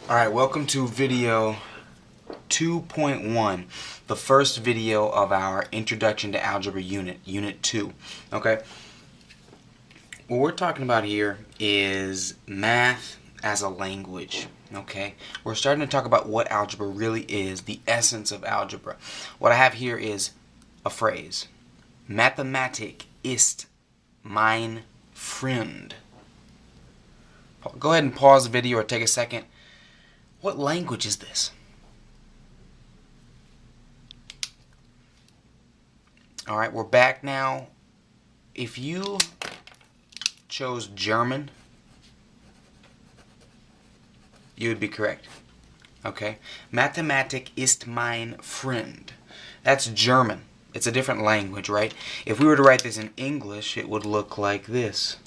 Alright, welcome to video 2.1, the first video of our Introduction to Algebra Unit 2. Okay? What we're talking about here is math as a language. Okay? We're starting to talk about what algebra really is, the essence of algebra. What I have here is a phrase. Mathematik ist mein Freund. Go ahead and pause the video or take a second. What language is this? Alright, we're back now. If you chose German, you would be correct. Okay? Mathematik ist mein Freund. That's German. It's a different language, right? If we were to write this in English, it would look like this.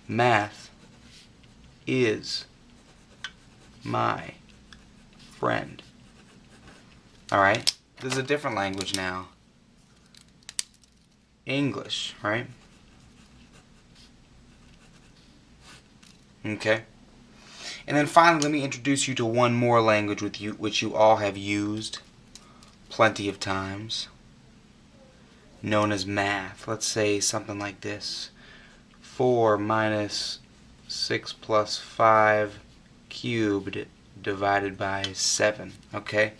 Math is my friend. Alright? This is a different language now. English, right? Okay. And then finally, let me introduce you to one more language which you all have used plenty of times, known as math. Let's say something like this. 4 minus 6 plus 5 cubed divided by 7. Okay?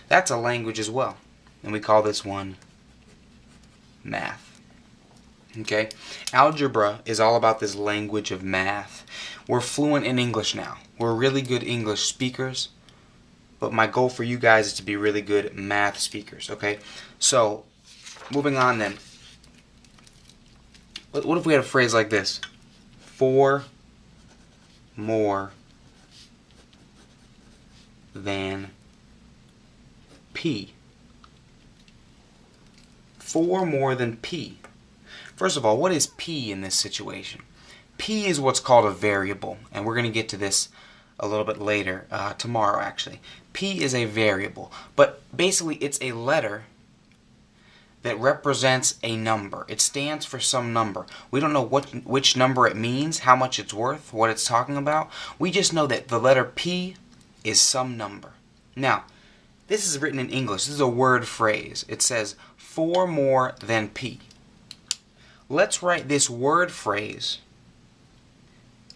That's a language as well. And we call this one math. Okay? Algebra is all about this language of math. We're fluent in English now. We're really good English speakers. But my goal for you guys is to be really good math speakers. Okay? So, moving on then. What if we had a phrase like this? 4 more than P. 4 more than P. First of all, what is P in this situation? P is what's called a variable, and we're going to get to this a little bit later, tomorrow actually. P is a variable, but basically it's a letter that represents a number. It stands for some number. We don't know which number it means, how much it's worth, what it's talking about. We just know that the letter P is some number. Now, this is written in English. This is a word phrase. It says 4 more than P. Let's write this word phrase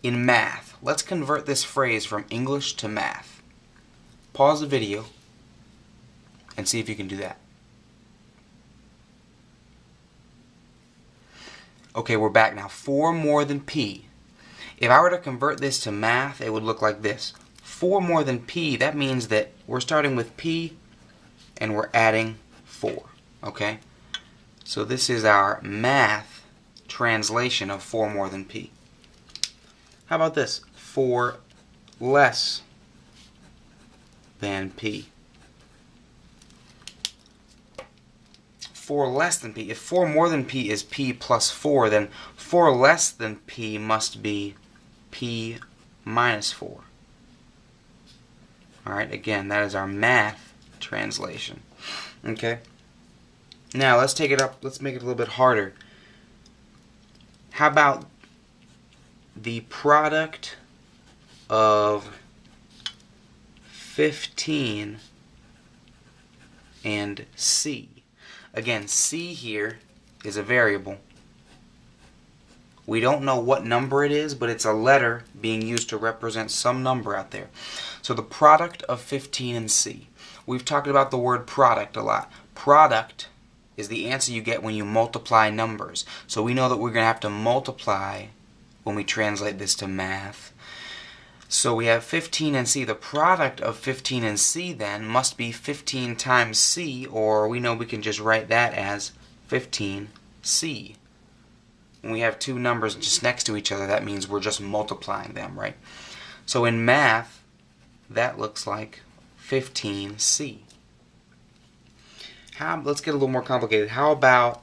in math. Let's convert this phrase from English to math. Pause the video and see if you can do that. Okay, we're back now. 4 more than P. If I were to convert this to math, it would look like this. 4 more than P, that means that we're starting with P and we're adding 4. Okay? So this is our math translation of 4 more than P. How about this? 4 less than P. 4 less than P. If 4 more than P is P plus 4, then 4 less than P must be P minus 4. Alright, again, that is our math translation. Okay? Now, let's take it up, let's make it a little bit harder. How about the product of 15 and C? Again, C here is a variable. We don't know what number it is, but it's a letter being used to represent some number out there. So the product of 15 and C. We've talked about the word product a lot. Product is the answer you get when you multiply numbers. So we know that we're going to have to multiply when we translate this to math. So we have 15 and C. The product of 15 and C then must be 15 times C, or we know we can just write that as 15C. When we have two numbers just next to each other, that means we're just multiplying them, right? So in math, that looks like 15C. Let's get a little more complicated. How about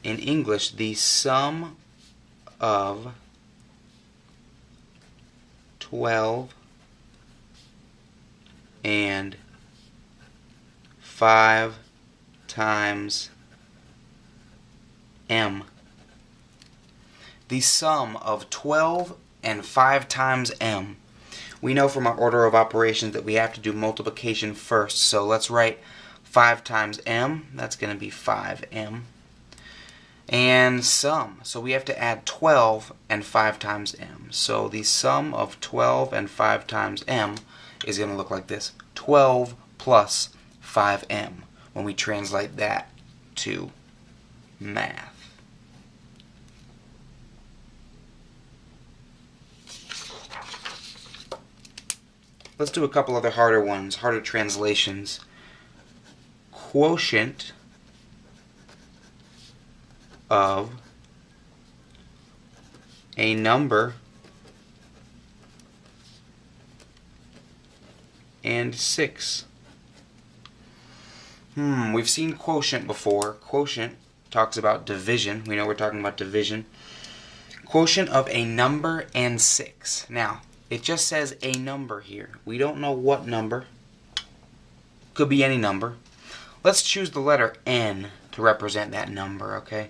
in English, the sum of 12 and 5 times M. The sum of 12 and 5 times M. We know from our order of operations that we have to do multiplication first. So let's write 5 times m. That's going to be 5m. And sum. So we have to add 12 and 5 times m. So the sum of 12 and 5 times m is going to look like this. 12 plus 5m when we translate that to math. Let's do a couple other harder ones, harder translations. Quotient of a number and 6. We've seen quotient before. Quotient talks about division. We know we're talking about division. Quotient of a number and 6. Now, it just says a number here. We don't know what number. Could be any number. Let's choose the letter N to represent that number, okay?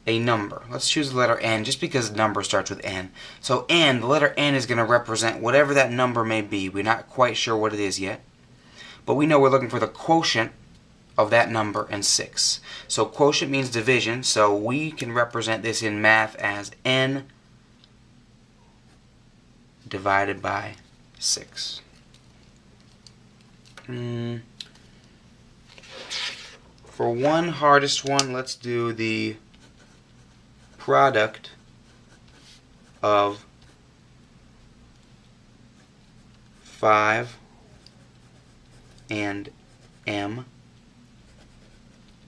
A number. Let's choose the letter N just because number starts with N. So N, the letter N is going to represent whatever that number may be. We're not quite sure what it is yet. But we know we're looking for the quotient of that number and 6. So quotient means division, so we can represent this in math as N divided by 6. For one hardest one, let's do the product of 5 and m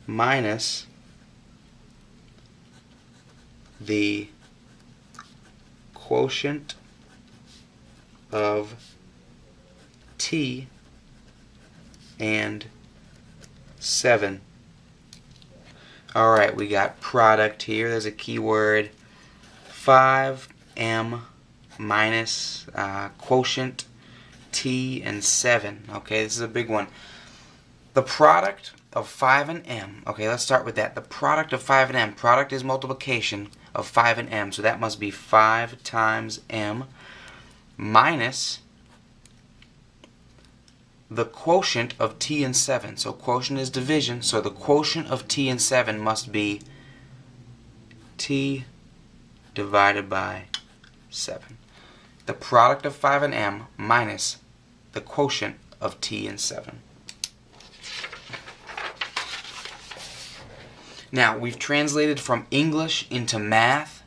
minus the quotient of t and 7. Alright, we got product here. There's a keyword. 5m minus quotient t and 7. Okay, this is a big one. The product of 5 and m. Okay, let's start with that. The product of 5 and m. Product is multiplication of 5 and m. So that must be 5 times m minus the quotient of t and 7. So quotient is division. So the quotient of t and 7 must be t divided by 7. The product of 5 and m minus the quotient of t and 7. Now, we've translated from English into math.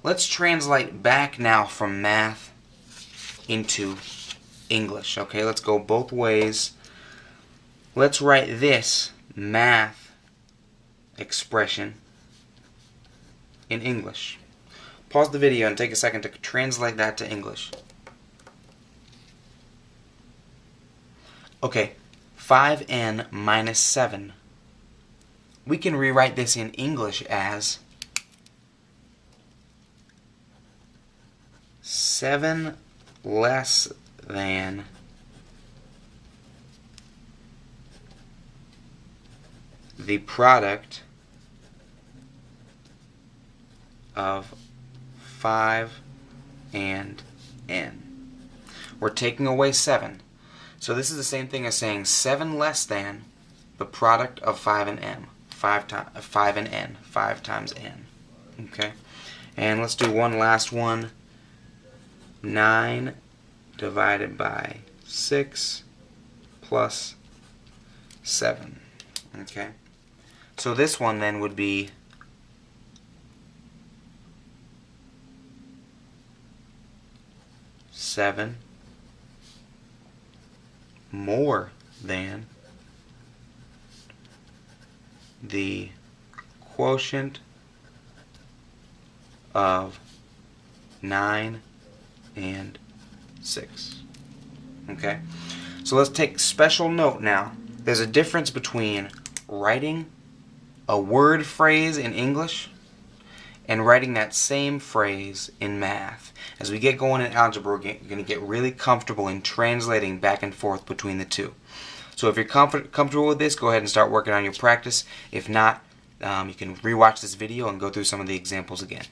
Let's translate back now from math into English. Okay, let's go both ways. Let's write this math expression in English. Pause the video and take a second to translate that to English. Okay, 5n minus 7. We can rewrite this in English as 7 less than the product of 5 and n. We're taking away 7. So this is the same thing as saying 7 less than the product of 5 and m. 5 and n. 5 times n. Okay? And let's do one last one. 9 divided by 6 plus 7. Okay? So this one then would be 7 more than the quotient of 9 and 6. Okay? So let's take special note now. There's a difference between writing a word phrase in English and writing that same phrase in math. As we get going in algebra, we're going to get really comfortable in translating back and forth between the two. So if you're comfortable with this, go ahead and start working on your practice. If not, you can rewatch this video and go through some of the examples again.